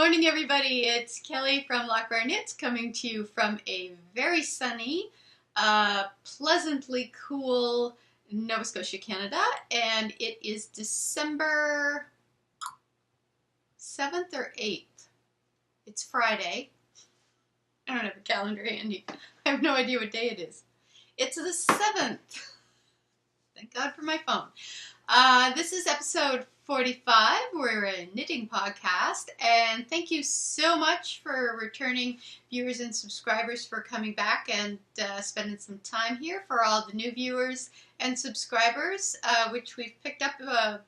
morning, everybody. It's Kelly from LOCH BRIAR Knits coming to you from a very sunny, pleasantly cool Nova Scotia, Canada, and it is December 7th or 8th. It's Friday. I don't have a calendar handy. I have no idea what day it is. It's the 7th. Thank God for my phone. This is episode 45. We're a knitting podcast, and thank you so much for returning viewers and subscribers for coming back and spending some time here. For all the new viewers and subscribers, which we've picked up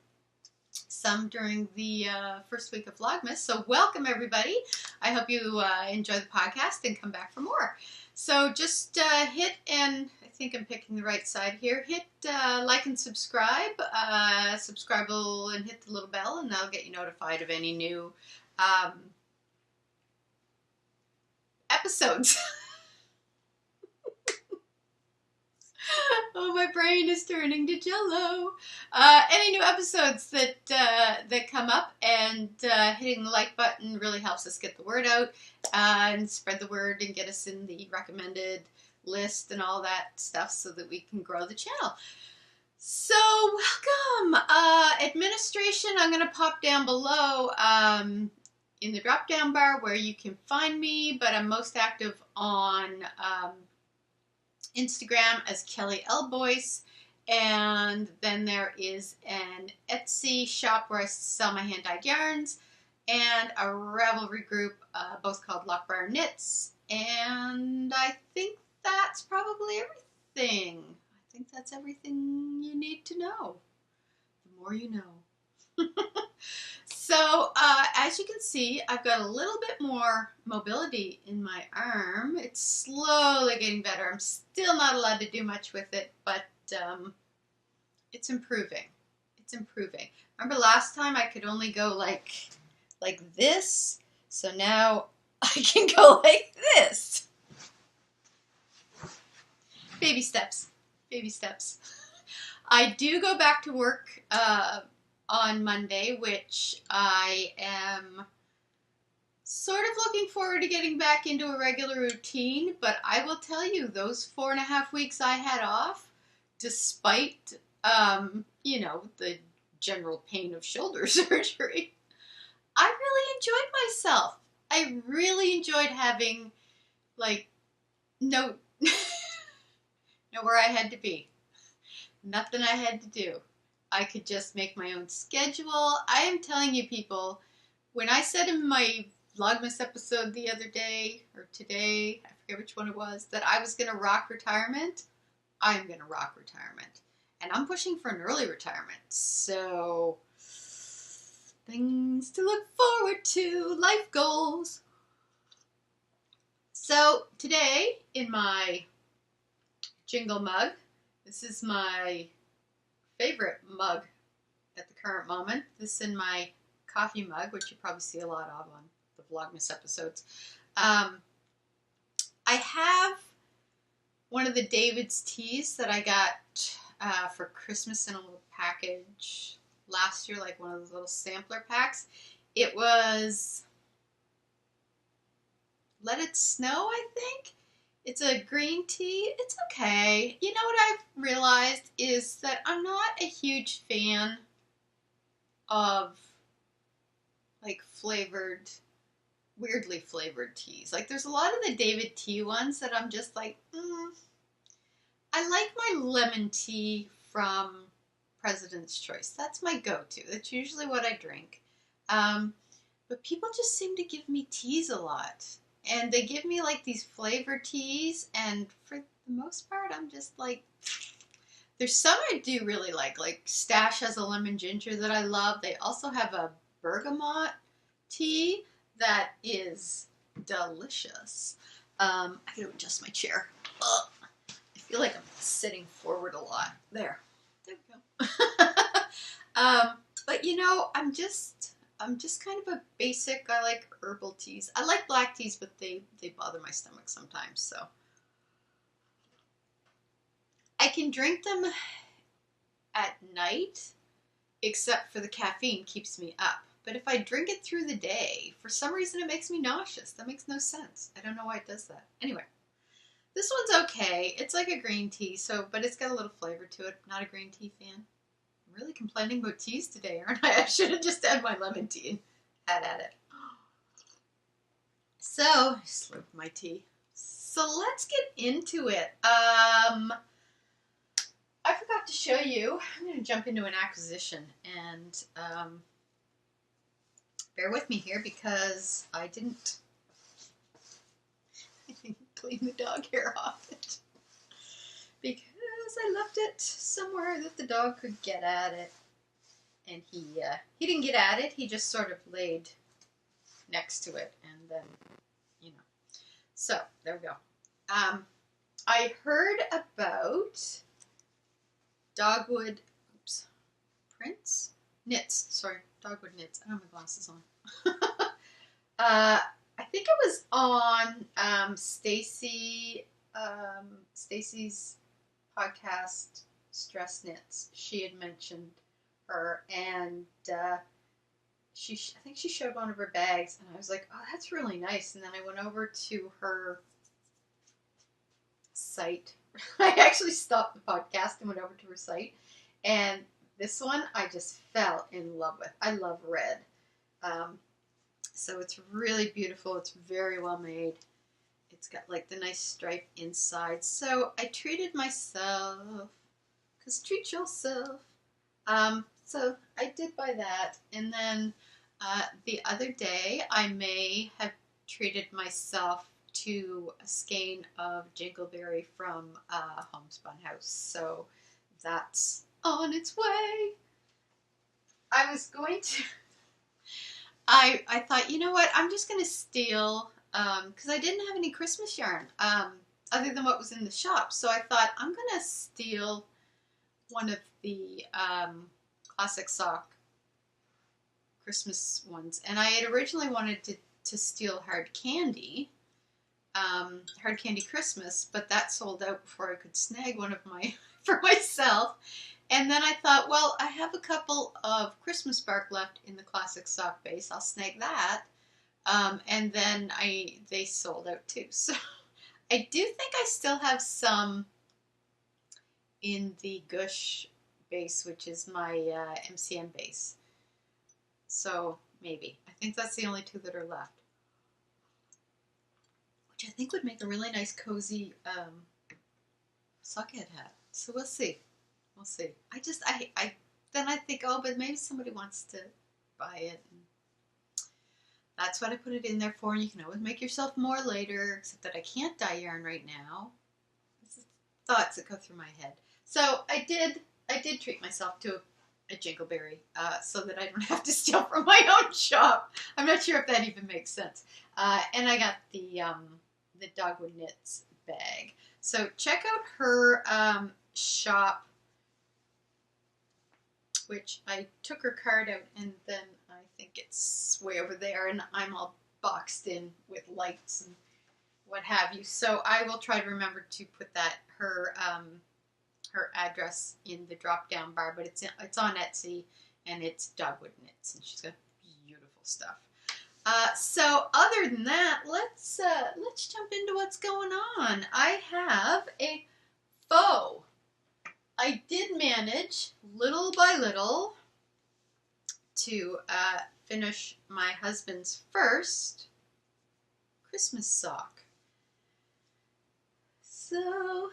some during the first week of Vlogmas. So welcome, everybody. I hope you enjoy the podcast and come back for more. So just hit, and I think I'm picking the right side here, hit like and subscribe. Subscribe and hit the little bell, and that'll get you notified of any new episodes. Oh, my brain is turning to jello. Any new episodes that come up, and hitting the like button really helps us get the word out and spread the word and get us in the recommended list and all that stuff so that we can grow the channel. So welcome. Administration, I'm going to pop down below in the drop down bar where you can find me, but I'm most active on Instagram as Kelly L. Boyce, and then there is an Etsy shop where I sell my hand-dyed yarns, and a Ravelry group, both called LOCH BRIAR Knits, and I think that's probably everything. I think that's everything you need to know. The more you know. So, as you can see, I've got a little bit more mobility in my arm. It's slowly getting better. I'm still not allowed to do much with it, but it's improving. It's improving. Remember last time I could only go like this? So now I can go like this. Baby steps. Baby steps. I do go back to work on Monday, which I am sort of looking forward to getting back into a regular routine, but I will tell you, those 4.5 weeks I had off, despite, you know, the general pain of shoulder surgery, I really enjoyed myself. I really enjoyed having, like, nowhere I had to be. Nothing I had to do. I could just make my own schedule. I am telling you, people, when I said in my Vlogmas episode the other day, or today, I forget which one it was, that I was going to rock retirement, I am going to rock retirement. And I'm pushing for an early retirement. So, things to look forward to, life goals. So, today, in my Jingle mug, this is my favorite mug at the current moment. This in my coffee mug, which you probably see a lot of on the Vlogmas episodes. I have one of the David's teas that I got for Christmas in a little package last year, like one of those little sampler packs. It was Let It Snow, I think. It's a green tea. It's okay. You know what I've realized is that I'm not a huge fan of like flavored, weirdly flavored teas. Like there's a lot of the David tea ones that I'm just like, I like my lemon tea from President's Choice. That's my go-to. That's usually what I drink. But people just seem to give me teas a lot. And they give me like these flavor teas, and for the most part, I'm just like, there's some I do really like Stash has a lemon ginger that I love. They also have a bergamot tea that is delicious. I gotta adjust my chair. Ugh. I feel like I'm sitting forward a lot. There we go. But you know, I'm just kind of a basic, I like herbal teas. I like black teas, but they bother my stomach sometimes, so. I can drink them at night, except for the caffeine keeps me up. but if I drink it through the day, for some reason it makes me nauseous. That makes no sense. I don't know why it does that. Anyway, this one's okay. It's like a green tea, but it's got a little flavor to it. Not a green tea fan. I'm really complaining about teas today, aren't I? I should have just had my lemon tea and had at it. So, I slurped my tea. So let's get into it. I forgot to show you. I'm going to jump into an acquisition, and bear with me here because I didn't clean the dog hair off it because I left it somewhere that the dog could get at it, and he didn't get at it. He just sort of laid next to it, and then, you know. So there we go. I heard about Dogwood, KNITS, sorry, Dogwood KNITS. I don't have my glasses on. I think it was on Stacy's podcast, Stress Knits. She had mentioned her, and I think she showed one of her bags, and I was like, oh, that's really nice. And then I went over to her site. I actually stopped the podcast and went over to her site, and this one I just fell in love with. I love red, so it's really beautiful. It's very well made. It's got like the nice stripe inside. So I treated myself, because treat yourself. So I did buy that, and then the other day I may have treated myself to a skein of Jingleberry from Homespun House. So that's on its way. I was going to, I thought, you know what, I'm just going to steal, because I didn't have any Christmas yarn other than what was in the shop. So I thought, I'm going to steal one of the Classic Sock Christmas ones. And I had originally wanted to steal Hard Candy Christmas, but that sold out before I could snag one of my for myself. And then I thought, well, I have a couple of Christmas bark left in the Classic Sock base. I'll snag that. And then they sold out too. So I do think I still have some in the Gush base, which is my MCM base. So maybe. I think that's the only two that are left, which I think would make a really nice cozy sockhead hat. So we'll see. We'll see. Then I think, oh, but maybe somebody wants to buy it. And that's what I put it in there for. You can always make yourself more later, except that I can't dye yarn right now. This is thoughts that go through my head. So I did treat myself to a Jingleberry, so that I don't have to steal from my own shop. I'm not sure if that even makes sense. And I got the Dogwood Knits bag. So check out her shop, which I took her card out, and then I think it's way over there, and I'm all boxed in with lights and what have you. So I will try to remember to put her address in the drop down bar, but it's on Etsy, and it's Dogwood Knits, and she's got beautiful stuff. So other than that, let's jump into what's going on. I have a faux. I did manage, little by little, to finish my husband's first Christmas sock. So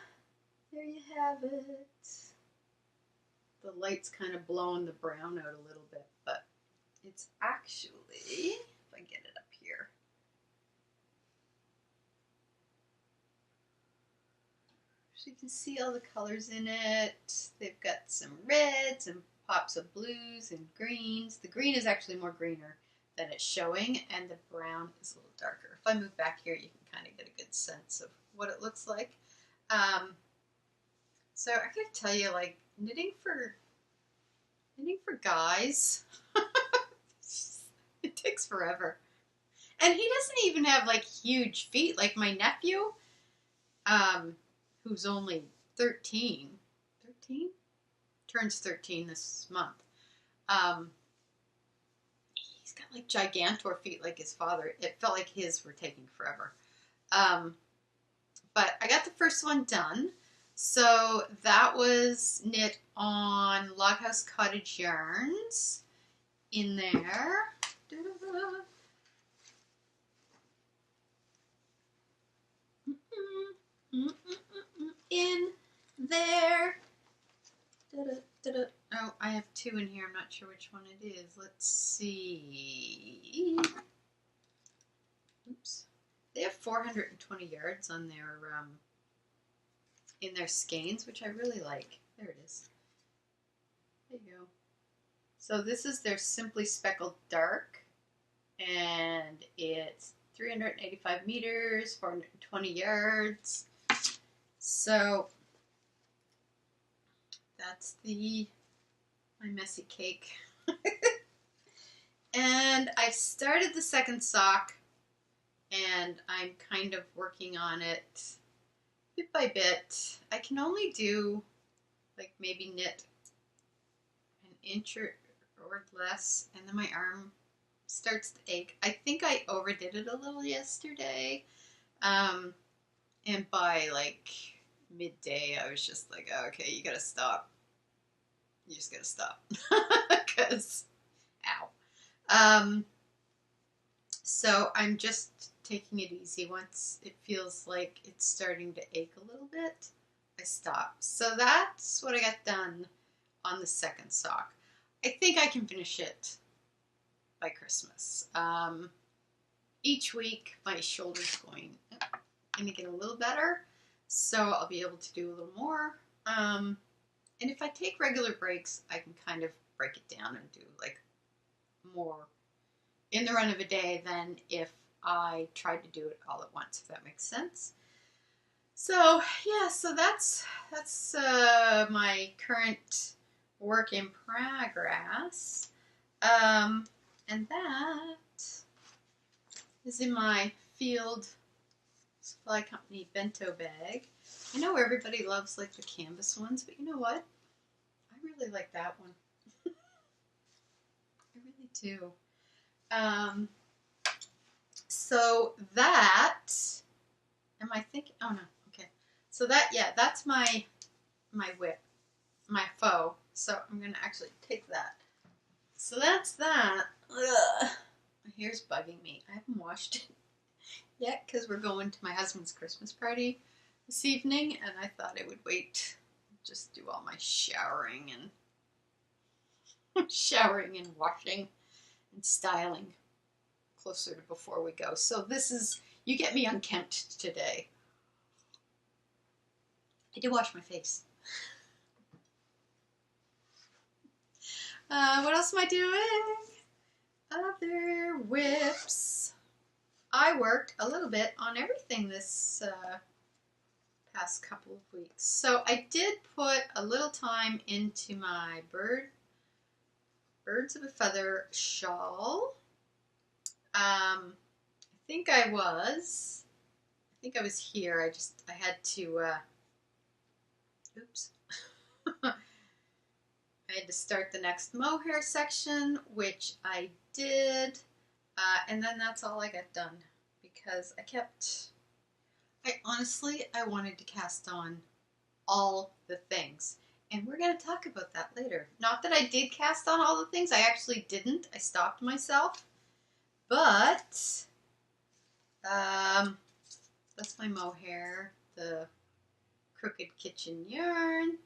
there you have it. The light's kind of blowing the brown out a little bit, but it's actually, if I get it up here, so you can see all the colors in it. They've got some reds and pops of blues and greens. The green is actually more greener than it's showing, and the brown is a little darker. If I move back here, you can kind of get a good sense of what it looks like. So I gotta tell you, like, knitting for guys, it takes forever. And he doesn't even have like huge feet. Like my nephew, who's only 13, turns 13 this month. He's got like gigantor feet like his father. It felt like his were taking forever. But I got the first one done. So that was knit on Log House Cottage Yarns in there. In there. Oh, I have two in here. I'm not sure which one it is. Let's see. Oops. They have 420 yards on their in their skeins, which I really like. There it is. There you go. So this is their Simply Speckled Dark, and it's 385 meters, 420 yards. So that's my messy cake. And I started the second sock, and I'm kind of working on it bit by bit. I can only do like maybe knit an inch or less, and then my arm starts to ache. I think I overdid it a little yesterday, and by like midday I was just like, oh, okay, you gotta stop. You just gotta stop. Because, ow. So I'm just taking it easy. Once it feels like it's starting to ache a little bit, I stop. So that's what I got done on the second sock. I think I can finish it by Christmas. Each week my shoulder's going to get a little better, so I'll be able to do a little more. And if I take regular breaks, I can kind of break it down and do like more in the run of a day than if I tried to do it all at once, if that makes sense. So yeah, so that's my current work in progress. And that is in my Field Supply Company bento bag. I know everybody loves like the canvas ones, but you know what? I really like that one. I really do. So that, am I thinking, oh no, okay. So that, yeah, that's my whip, my faux. So I'm going to actually take that. So that's that. Ugh. My hair's bugging me. I haven't washed it yet because we're going to my husband's Christmas party this evening, and I thought I would wait, just do all my showering and washing and styling closer to before we go. So this is, you get me unkempt today. I did wash my face. What else am I doing? Other whips. I worked a little bit on everything this past couple of weeks. So I did put a little time into my Birds of a Feather shawl. I think I was here. I had to, oops. I had to start the next mohair section, which I did, and then that's all I got done, because I wanted to cast on all the things, and we're going to talk about that later. Not that I did cast on all the things, I actually didn't. I stopped myself, but that's my mohair, the Crooked Kitchen yarn.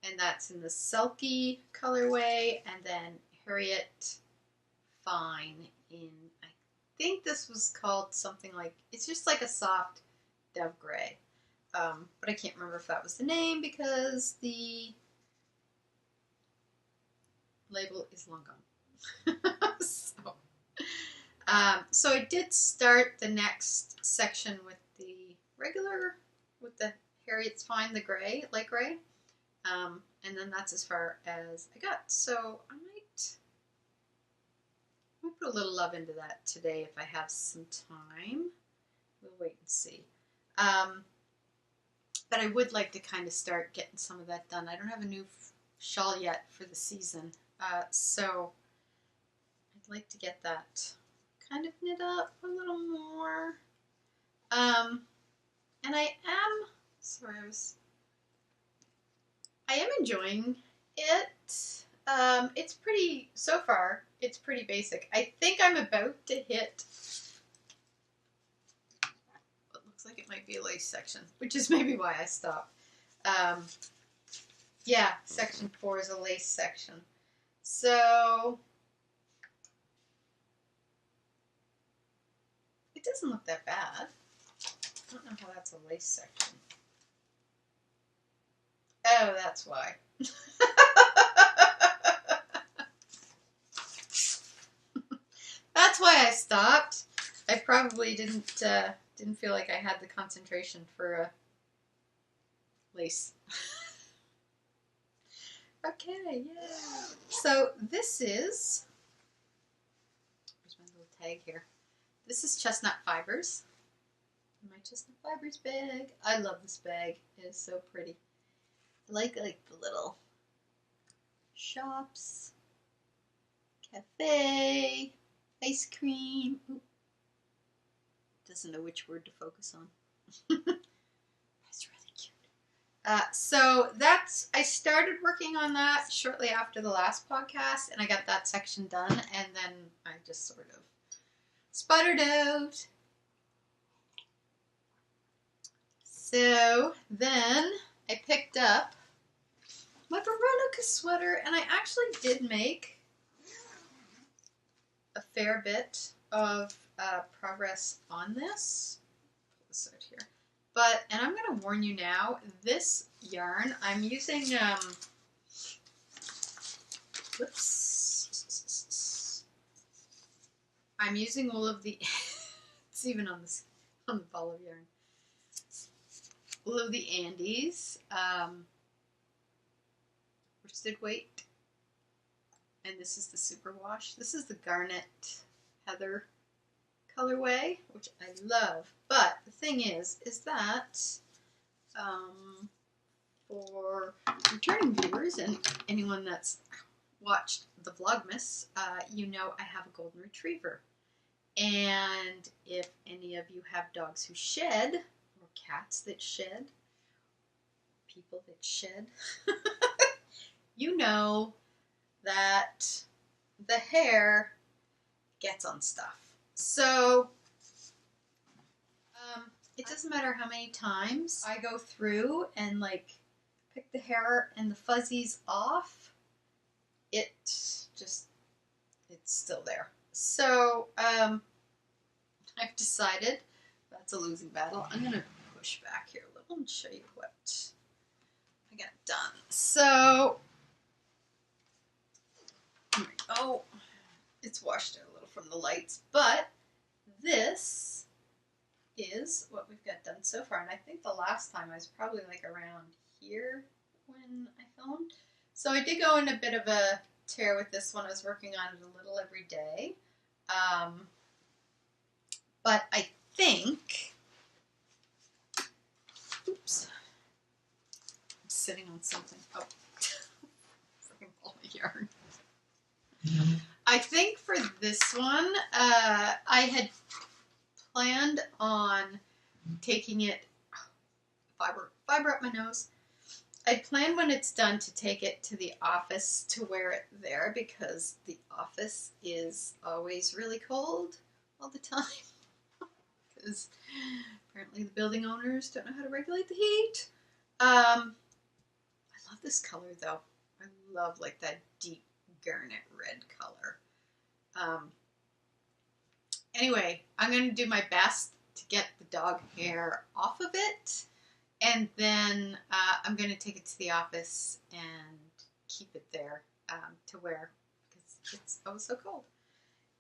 And that's in the Selkie colorway, and then Herriot Fine in, I think this was called something like, it's just like a soft dove gray. But I can't remember if that was the name because the label is long gone. So I did start the next section with the Herriot's Fine, the gray, light gray. And then that's as far as I got. So I might put a little love into that today if I have some time. We'll wait and see. But I would like to kind of start getting some of that done. I don't have a new shawl yet for the season. So I I'd like to get that kind of knit up a little more. And I am, sorry, I am enjoying it. It's pretty, so far, it's pretty basic. I think I'm about to hit what looks like it might be a lace section, which is maybe why I stopped. Yeah, section 4 is a lace section. So it doesn't look that bad. I don't know how that's a lace section. Oh, that's why. That's why I stopped. I probably didn't feel like I had the concentration for a lace. Okay, yeah. So this is, where's my little tag here? This is chestnut fibers. My chestnut fibers bag. I love this bag. It is so pretty. I like the little shops, cafe, ice cream. Ooh. Doesn't know which word to focus on. That's really cute. So that's, I started working on that shortly after the last podcast, and I got that section done, and then I just sort of sputtered out. So then I picked up my Veronica sweater, and I actually did make a fair bit of progress on this. Pull this out here. But, and I'm going to warn you now, this yarn, I'm using, whoops. I'm using all of the, it's even on this, on the ball of yarn. All of the Andes, worsted weight, and this is the Superwash. This is the Garnet Heather colorway, which I love. But the thing is that for returning viewers and anyone that's watched the Vlogmas, you know I have a golden retriever. And if any of you have dogs who shed, or cats that shed, people that shed, you know that the hair gets on stuff. So it doesn't matter how many times I go through and like pick the hair and the fuzzies off, it's still there. So I've decided that's a losing battle. I'm gonna push back here a little and show you what I got done. So here we go. It's washed out a little from the lights, but this is what we've got done so far. And I think the last time I was probably like around here when I filmed. So I did go in a bit of a tear with this one. I was working on it a little every day. But I think, oops, I'm sitting on something. Oh, freaking ball of yarn. I think for this one, I had planned on taking it, fiber up my nose. I planned when it's done to take it to the office to wear it there because the office is always really cold all the time. Because apparently the building owners don't know how to regulate the heat. I love this color though. I love like that deep garnet red color. Anyway, I'm going to do my best to get the dog hair off of it, and then I'm going to take it to the office and keep it there to wear because it's oh so cold.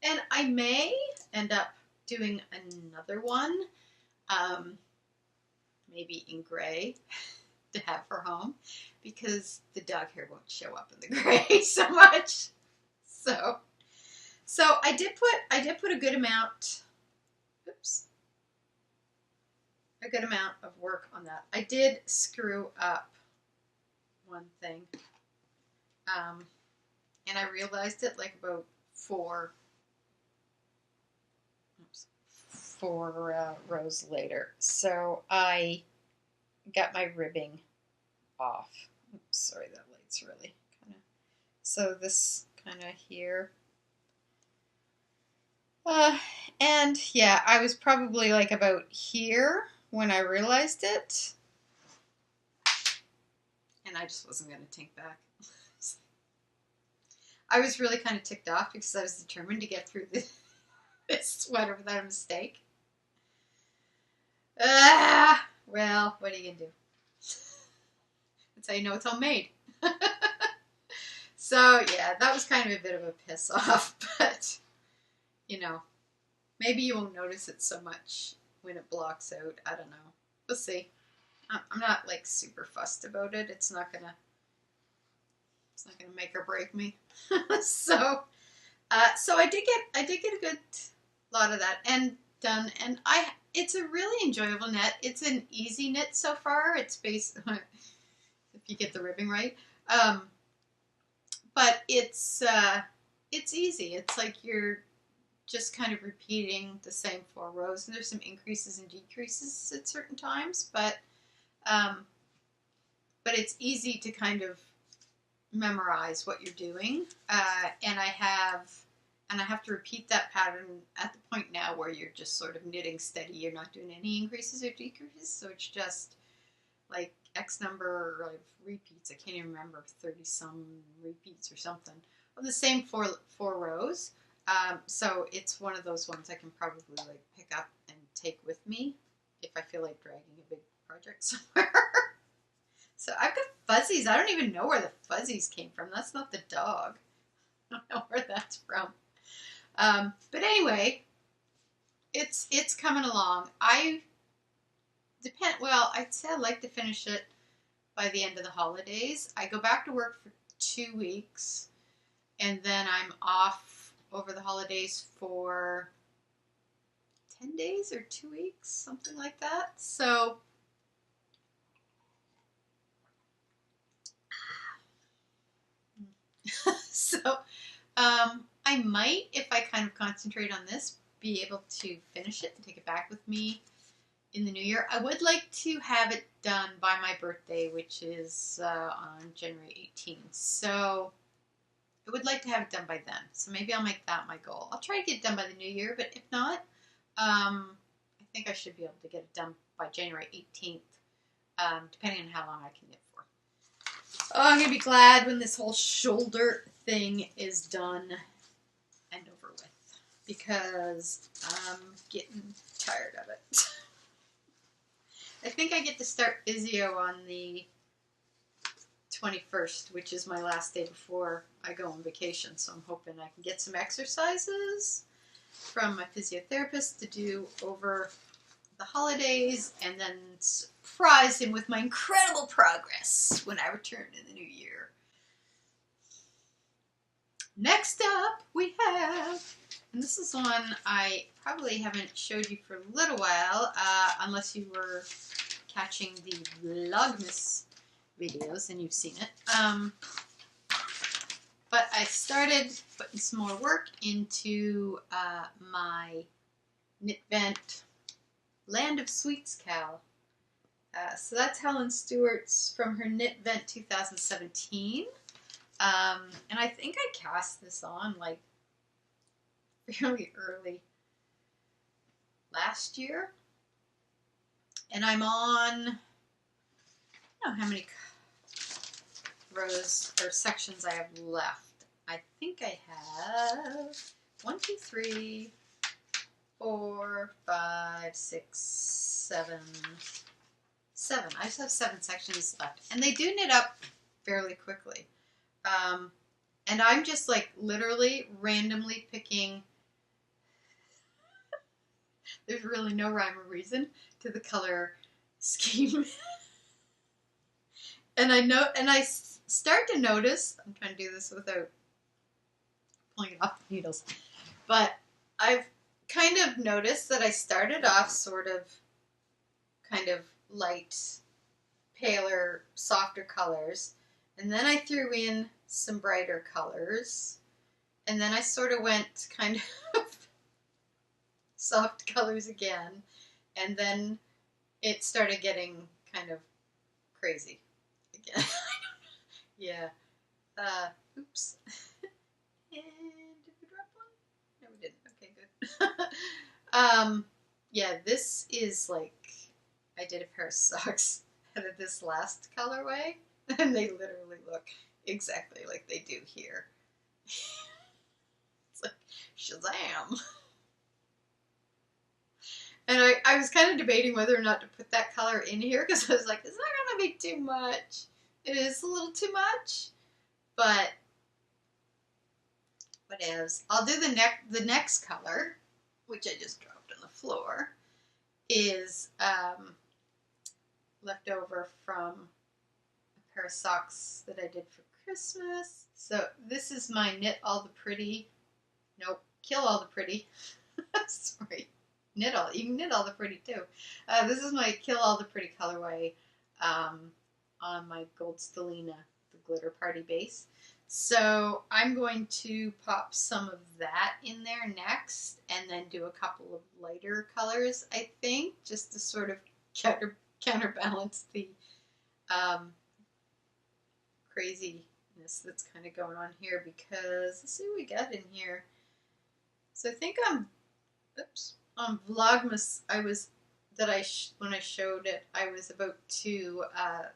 And I may end up doing another one, maybe in gray to have for home because the dog hair won't show up in the gray so much. So I did put a good amount, oops, a good amount of work on that. I did screw up one thing, and I realized it like about 4 4 rows later. So I got my ribbing off. Oops, sorry, that light's really kind of. So this kind of here. And yeah, I was probably like about here when I realized it. And I just wasn't going to take back. I was really kind of ticked off because I was determined to get through this sweater without a mistake. Well, what are you going to do? That's how you know it's homemade. So, yeah, that was kind of a bit of a piss off, but, you know, maybe you won't notice it so much when it blocks out. I don't know. We'll see. I'm not, like, super fussed about it. It's not gonna make or break me. So I did get a good lot of that and done, and it's a really enjoyable knit. It's an easy knit so far. It's based if you get the ribbing right. But it's easy. It's like you're just kind of repeating the same 4 rows, and there's some increases and decreases at certain times, but it's easy to kind of memorize what you're doing, and I have to repeat that pattern at the point now where you're just sort of knitting steady. You're not doing any increases or decreases, so it's just like X number of repeats. I can't even remember, 30-some repeats or something of the same four rows. So it's one of those ones I can probably like pick up and take with me if I feel like dragging a big project somewhere. So I've got fuzzies. I don't even know where the fuzzies came from. That's not the dog. I don't know where that's from. But anyway, it's coming along. Well, I'd say I'd like to finish it by the end of the holidays. I go back to work for 2 weeks, and then I'm off over the holidays for 10 days or 2 weeks, something like that. So I might, if I kind of concentrate on this, be able to finish it and take it back with me in the new year. I would like to have it done by my birthday, which is on January 18th. So I would like to have it done by then. So maybe I'll make that my goal. I'll try to get it done by the new year, but if not, I think I should be able to get it done by January 18th, depending on how long I can knit for. Oh, I'm going to be glad when this whole shoulder thing is done and over with, because I'm getting tired of it. I think I get to start physio on the 21st, which is my last day before I go on vacation, so I'm hoping I can get some exercises from my physiotherapist to do over the holidays, and then surprise him with my incredible progress when I return in the new year. Next up, we have, and this is one I probably haven't showed you for a little while, unless you were catching the Vlogmas videos and you've seen it. But I started putting some more work into my KnitVent Land of Sweets cowl. So that's Helen Stewart's from her KnitVent 2017. And I think I cast this on like fairly early last year. And I'm on, I don't know how many rows or sections I have left. I think I have 1, 2, 3, 4, 5, 6, 7. I just have 7 sections left. And they do knit up fairly quickly. And I'm just like literally randomly picking, there's really no rhyme or reason to the color scheme. And I start to notice, I'm trying to do this without pulling it off the needles, but I've kind of noticed that I started off sort of kind of light, paler, softer colors, and then I threw in some brighter colors, and then I sort of went kind of soft colors again, and then it started getting kind of crazy again. Yeah. Oops. And did we drop one? No, we didn't. Okay, good. Yeah, this is like, I did a pair of socks out of this last colorway, and they literally look exactly like they do here. It's like, Shazam! And I was kind of debating whether or not to put that color in here, because I was like, is that going to be too much? It is a little too much, but whatevs. I'll do the next color, which I just dropped on the floor, is left over from a pair of socks that I did for Christmas. So this is my Knit All the Pretty, nope, Kill All the Pretty. Sorry, knit all. You can knit all the pretty too. This is my Kill All the Pretty colorway on my gold stellina, the glitter party base. So I'm going to pop some of that in there next, and then do a couple of lighter colors, I think, just to sort of counterbalance the craziness that's kind of going on here, because let's see what we got in here. So I think on Vlogmas, when I showed it, I was about to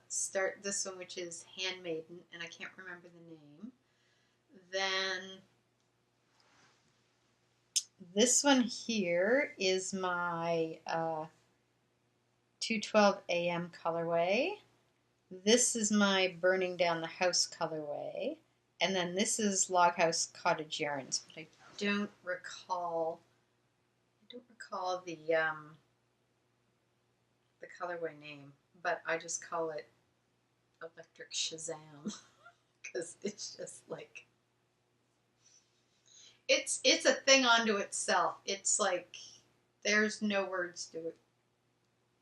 start this one, which is Handmaiden, and I can't remember the name. Then this one here is my 212 AM colorway. This is my Burning Down the House colorway. And then this is Log House Cottage Yarns, but I don't recall the colorway name, but I just call it Electric Shazam because it's just like, it's a thing unto itself. It's like, there's no words to it.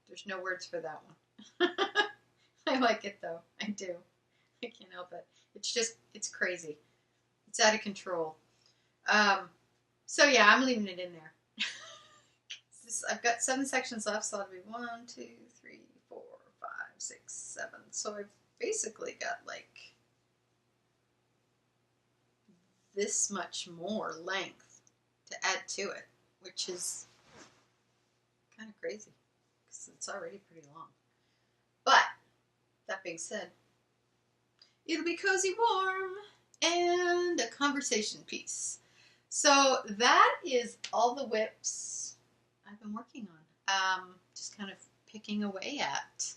There's no words for that one. I like it though. I do. I can't help it. It's crazy. It's out of control. So yeah, I'm leaving it in there. I've got 7 sections left, so it'll be 1, 2, 3, 4, 5, 6, 7. So I've basically got like this much more length to add to it, which is kind of crazy because it's already pretty long. But that being said, it'll be cozy warm and a conversation piece. So that is all the whips I've been working on, just kind of picking away at.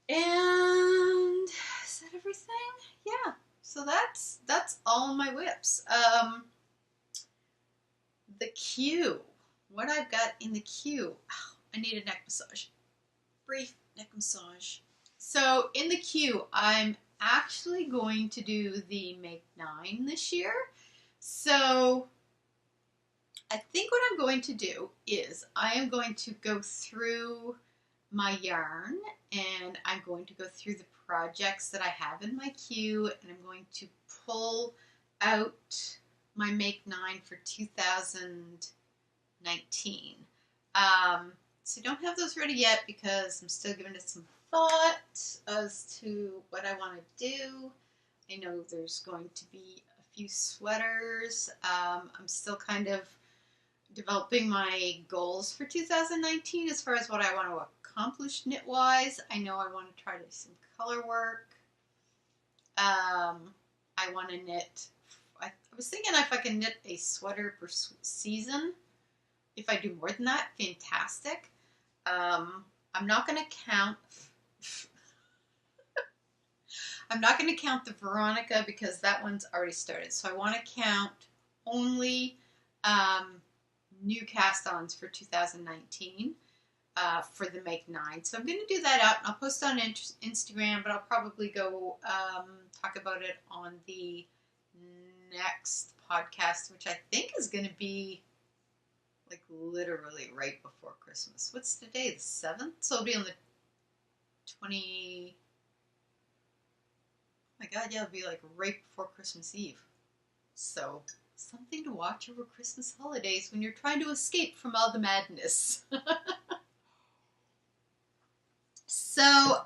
And is that everything? Yeah. So that's all my whips. The queue. What I've got in the queue. Oh, I need a neck massage. Brief neck massage. So in the queue, I'm actually going to do the Make 9 this year. So I think what I'm going to do is I am going to go through my yarn, and I'm going to go through the projects that I have in my queue, and I'm going to pull out my Make 9 for 2019. So I don't have those ready yet because I'm still giving it some thought as to what I want to do. I know there's going to be a few sweaters. I'm still kind of developing my goals for 2019 as far as what I want to accomplish knit-wise. I know I want to try to do some color work. I want to knit. I was thinking if I can knit a sweater per season. If I do more than that, fantastic. I'm not going to count. I'm not going to count the Veronica because that one's already started. So I want to count only new cast-ons for 2019 for the Make 9. So I'm going to do that out, and I'll post on Instagram, but I'll probably go talk about it on the next podcast, which I think is going to be like literally right before Christmas. What's today? The 7th? So it'll be on the 20... Oh my god, yeah, it'll be like right before Christmas Eve. So something to watch over Christmas holidays when you're trying to escape from all the madness. So,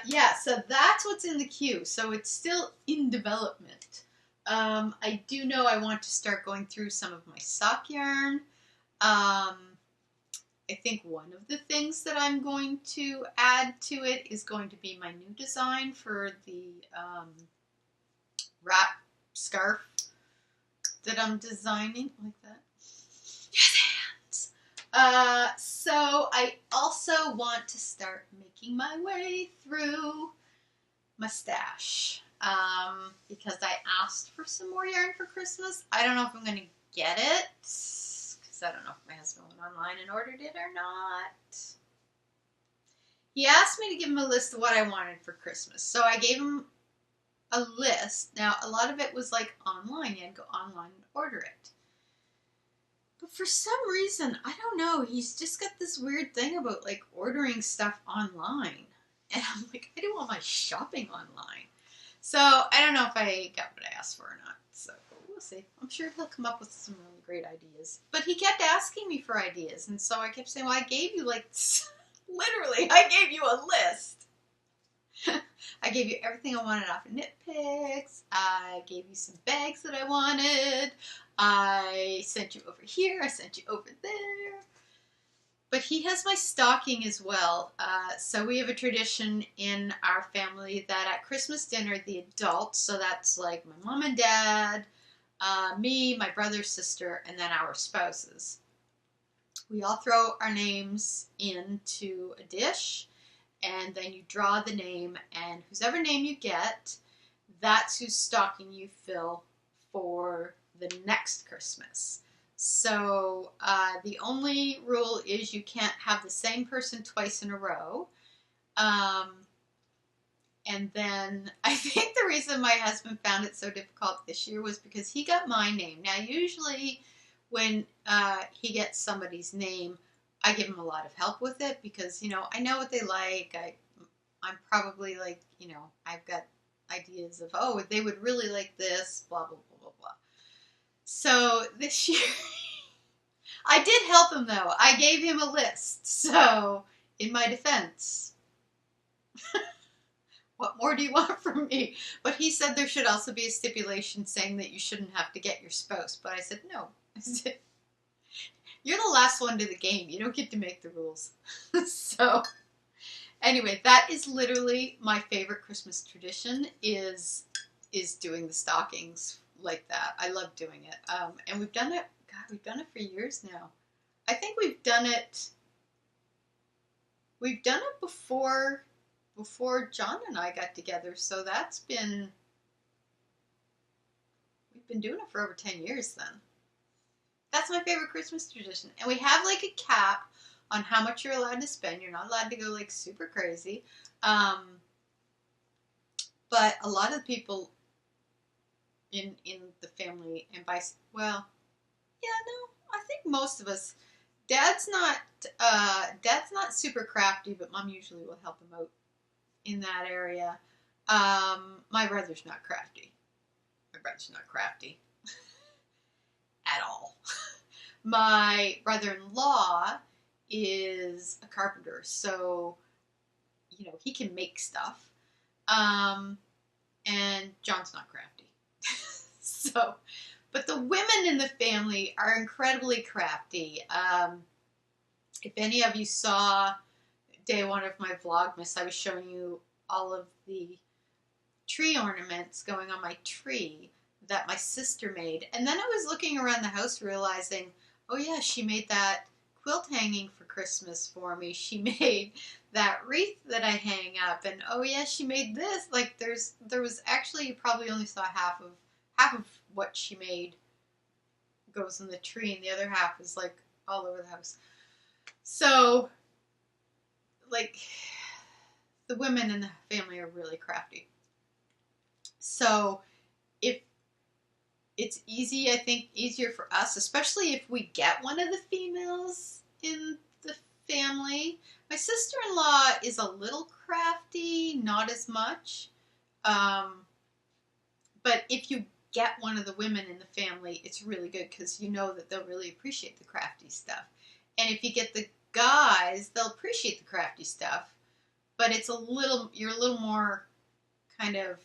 yeah, so that's what's in the queue. So it's still in development. I do know I want to start going through some of my sock yarn. I think one of the things that I'm going to add to it is going to be my new design for the wrap scarf that I'm designing, like that. Yes, hands! So I also want to start making my way through my stash because I asked for some more yarn for Christmas. I don't know if I'm going to get it because I don't know if my husband went online and ordered it or not. He asked me to give him a list of what I wanted for Christmas, so I gave him a list. Now, a lot of it was like online. You had to go online and order it. But for some reason, I don't know, he's just got this weird thing about like ordering stuff online. And I'm like, I don't want my shopping online. So I don't know if I got what I asked for or not. So we'll see. I'm sure he'll come up with some really great ideas. But he kept asking me for ideas. And so I kept saying, well, I gave you like, literally, I gave you a list. I gave you everything I wanted off of Knit Picks. I gave you some bags that I wanted. I sent you over here. I sent you over there. But he has my stocking as well. So we have a tradition in our family that at Christmas dinner, the adults, so that's like my mom and dad, me, my brother, sister, and then our spouses, we all throw our names into a dish. And then you draw the name, and whosever name you get, that's whose stocking you fill for the next Christmas. So the only rule is you can't have the same person twice in a row. And then I think the reason my husband found it so difficult this year was because he got my name. Now, usually when he gets somebody's name, I give him a lot of help with it because, you know, I know what they like. I'm probably like, you know, I've got ideas of, oh, they would really like this, blah, blah, blah, blah, blah. So this year, I did help him though. I gave him a list. So in my defense, what more do you want from me? But he said there should also be a stipulation saying that you shouldn't have to get your spouse. But I said, no. I said, you're the last one to the game. You don't get to make the rules. So, anyway, that is literally my favorite Christmas tradition is doing the stockings like that. I love doing it. And we've done it, God, we've done it for years now. I think we've done it before John and I got together. So that's been, we've been doing it for over 10 years then. That's my favorite Christmas tradition. And we have like a cap on how much you're allowed to spend. You're not allowed to go like super crazy. But a lot of the people in the family and well, yeah, no, I think most of us, Dad's not super crafty, but Mom usually will help him out in that area. My brother's not crafty. At all. My brother-in-law is a carpenter, so, you know, he can make stuff. And John's not crafty. So, but the women in the family are incredibly crafty. If any of you saw day one of my Vlogmas, I was showing you all of the tree ornaments going on my tree that my sister made. And then I was looking around the house realizing, oh yeah, she made that quilt hanging for Christmas for me. She made that wreath that I hang up. And oh yeah, she made this. Like there was actually, you probably only saw half of what she made goes in the tree, and the other half is like all over the house. So like the women in the family are really crafty. So if it's easy, I think easier for us, especially if we get one of the females in the family. My sister-in-law is a little crafty, not as much. But if you get one of the women in the family, it's really good because you know that they'll really appreciate the crafty stuff. And if you get the guys, they'll appreciate the crafty stuff, but it's you're a little more kind of,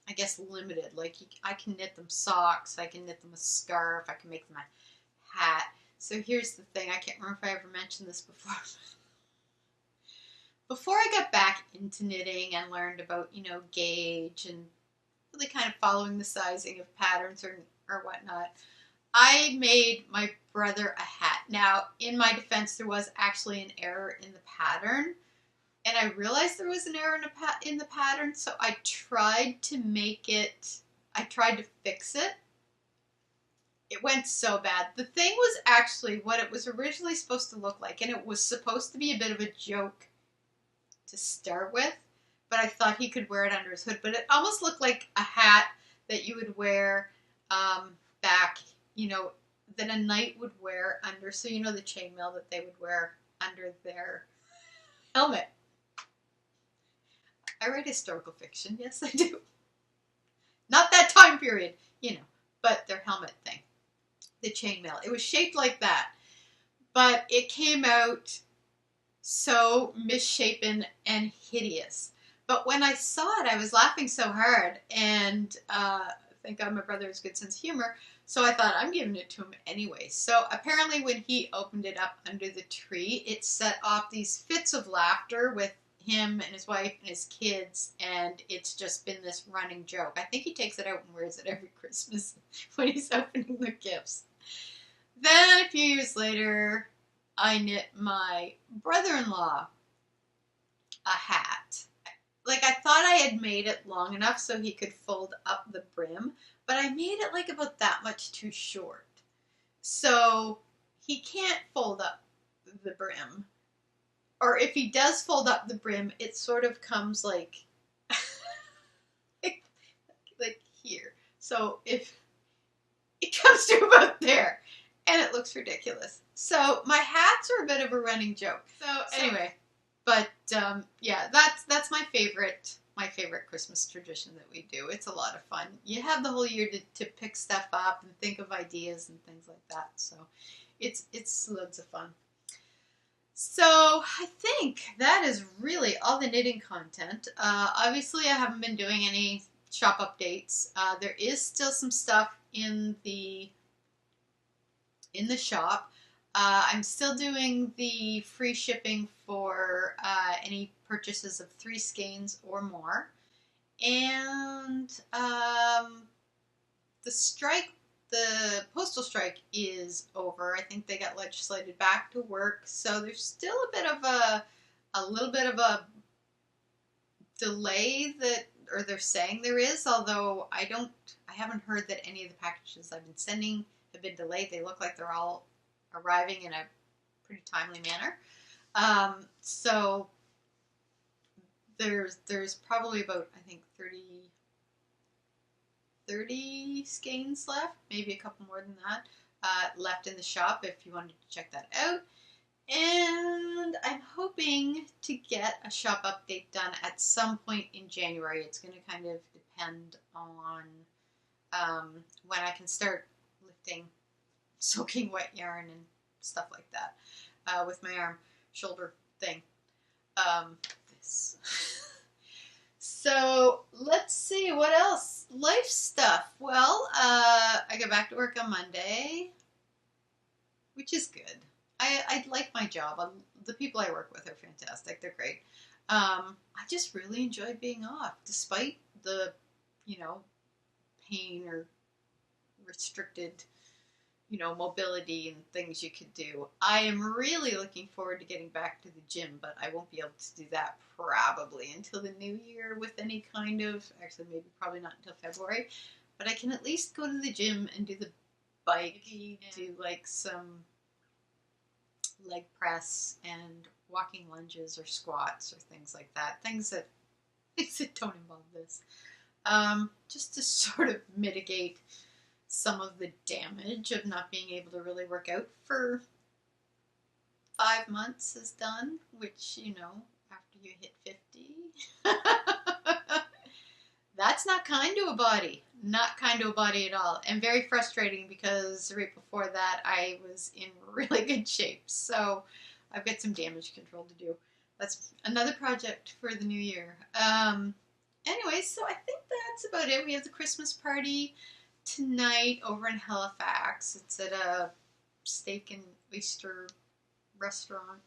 I guess, limited. Like I can knit them socks, I can knit them a scarf, I can make them a hat. So here's the thing, I can't remember if I ever mentioned this before. Before I got back into knitting and learned about, you know, gauge and really kind of following the sizing of patterns or whatnot, I made my brother a hat. Now, in my defense, there was actually an error in the pattern, and I realized there was an error in the pattern, so I tried to fix it. It went so bad. The thing was actually what it was originally supposed to look like, and it was supposed to be a bit of a joke to start with, but I thought he could wear it under his hood. But it almost looked like a hat that you would wear back, you know, that a knight would wear under, so you know the chainmail that they would wear under their helmet. I write historical fiction, yes I do. Not that time period, you know, but their helmet thing. The chainmail. It was shaped like that, but it came out so misshapen and hideous. But when I saw it, I was laughing so hard, and thank God my brother has good sense of humor, so I thought I'm giving it to him anyway. So apparently when he opened it up under the tree, it set off these fits of laughter with him and his wife and his kids, and it's just been this running joke. I think he takes it out and wears it every Christmas when he's opening the gifts. Then a few years later, I knit my brother-in-law a hat. Like, I thought I had made it long enough so he could fold up the brim, but I made it like about that much too short. So he can't fold up the brim. Or if he does fold up the brim, it sort of comes like, like here. So if it comes to about there, and it looks ridiculous. So my hats are a bit of a running joke. So anyway, but yeah, that's my favorite Christmas tradition that we do. It's a lot of fun. You have the whole year to pick stuff up and think of ideas and things like that. So it's loads of fun. So I think that is really all the knitting content. Obviously, I haven't been doing any shop updates. There is still some stuff in the shop. I'm still doing the free shipping for any purchases of 3 skeins or more. And the postal strike is over. I think they got legislated back to work, so there's still a little bit of a delay or they're saying there is, although I haven't heard that any of the packages I've been sending have been delayed. They look like they're all arriving in a pretty timely manner. So there's probably about, I think, 30 skeins left, maybe a couple more than that, left in the shop if you wanted to check that out. And I'm hoping to get a shop update done at some point in January. It's going to kind of depend on when I can start lifting, soaking wet yarn and stuff like that with my arm shoulder thing. This. So let's see, what else? Life stuff. Well, I go back to work on Monday, which is good. I like my job. The people I work with are fantastic. They're great. I just really enjoy being off, despite the, pain or restricted, mobility and things you could do. I am really looking forward to getting back to the gym, but I won't be able to do that probably until the new year with any kind of, actually maybe probably not until February, but I can at least go to the gym and do the bike, do like some leg press and walking lunges or squats or things like that. Things that don't involve this. Just to sort of mitigate some of the damage of not being able to really work out for 5 months is done, which, after you hit 50, that's not kind to a body. not kind to a body at all, and very frustrating because right before that I was in really good shape. So I've got some damage control to do. That's another project for the new year. Anyway, so I think that's about it. We have the Christmas party tonight over in Halifax. It's at a steak and oyster restaurant.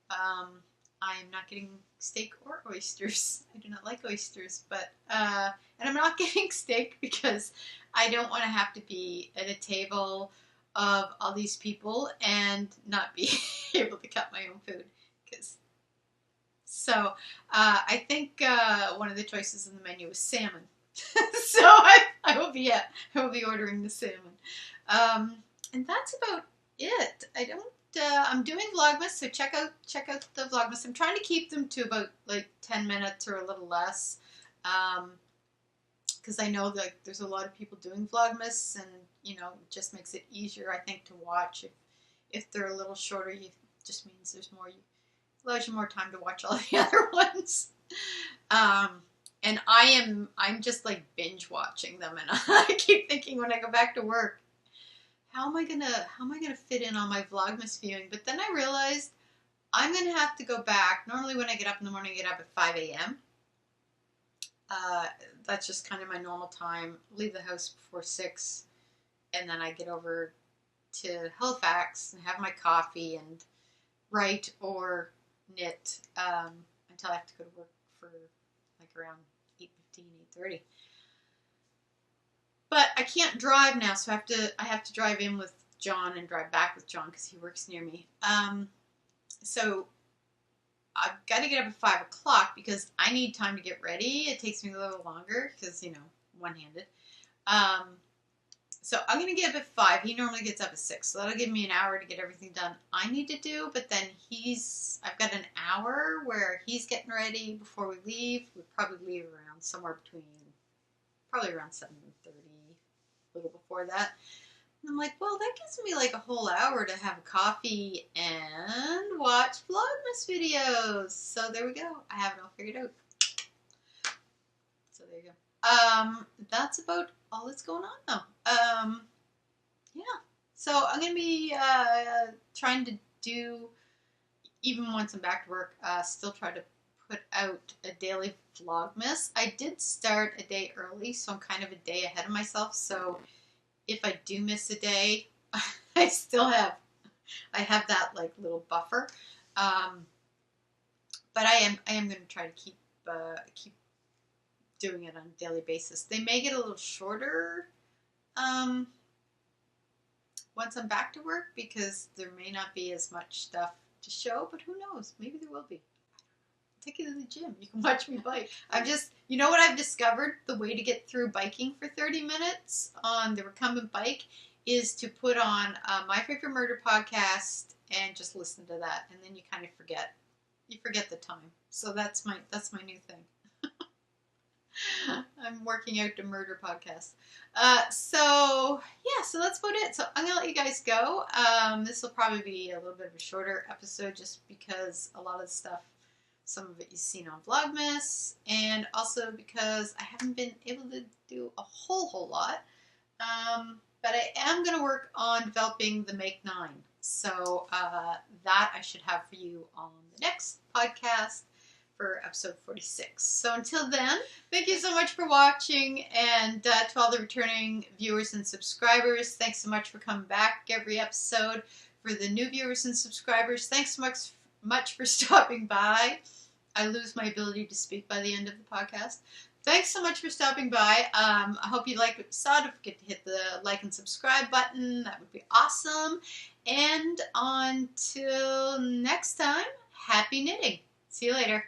I am not getting steak or oysters. I do not like oysters, but and I'm not getting steak because I don't want to have to be at a table of all these people and not be able to cut my own food. So I think one of the choices in the menu is salmon. So I will be ordering the salmon. And that's about it. I'm doing Vlogmas, so check out the Vlogmas. I'm trying to keep them to about like 10 minutes or a little less, because I know that there's a lot of people doing Vlogmas, and you know, it just makes it easier, I think, to watch. If they're a little shorter, it just means there's more. Allows you more time to watch all the other ones. And I'm just like binge watching them, and I keep thinking when I go back to work, how am I gonna fit in all my Vlogmas viewing? But then I realized I'm gonna have to go back. Normally when I get up in the morning, I get up at 5 a.m. That's just kind of my normal time. Leave the house before 6, and then I get over to Halifax and have my coffee and write or knit until I have to go to work for like around 8:15, 8:30. But I can't drive now, so I have to drive in with John and drive back with John because he works near me. So I've got to get up at 5 o'clock because I need time to get ready. It takes me a little longer because, you know, one-handed. So I'm going to get up at 5. He normally gets up at 6. So that'll give me an hour to get everything done I need to do. But then I've got an hour where he's getting ready before we leave. We'll probably leave around somewhere between, probably around 7:30, a little before that. And I'm like, well, that gives me like a whole hour to have a coffee and watch Vlogmas videos. So there we go. I have it all figured out. So there you go. That's about all that's going on though. Yeah. So I'm going to be trying to do, even once I'm back to work, still try to put out a daily Vlogmas. I did start a day early, so I'm kind of a day ahead of myself. So if I do miss a day, I have that like little buffer. But I am going to try to keep doing it on a daily basis. They may get a little shorter once I'm back to work because there may not be as much stuff to show, but who knows? Maybe there will be. Take you to the gym. You can watch me bike. You know what I've discovered? The way to get through biking for 30 minutes on the recumbent bike is to put on My Favorite Murder podcast and just listen to that, and then you kind of forget. You forget the time. So that's my new thing. I'm working out the murder podcast. So that's about it. So I'm gonna let you guys go. This will probably be a little bit of a shorter episode just because a lot of the stuff, some of it you've seen on Vlogmas, and also because I haven't been able to do a whole lot. But I am going to work on developing the Make 9. So that I should have for you on the next podcast for episode 46. So until then, thank you so much for watching, and to all the returning viewers and subscribers, thanks so much for coming back every episode. For the new viewers and subscribers, thanks so much for stopping by. I lose my ability to speak by the end of the podcast. Thanks so much for stopping by. I hope you liked what you saw. Don't forget to hit the like and subscribe button. That would be awesome. And until next time, happy knitting. See you later.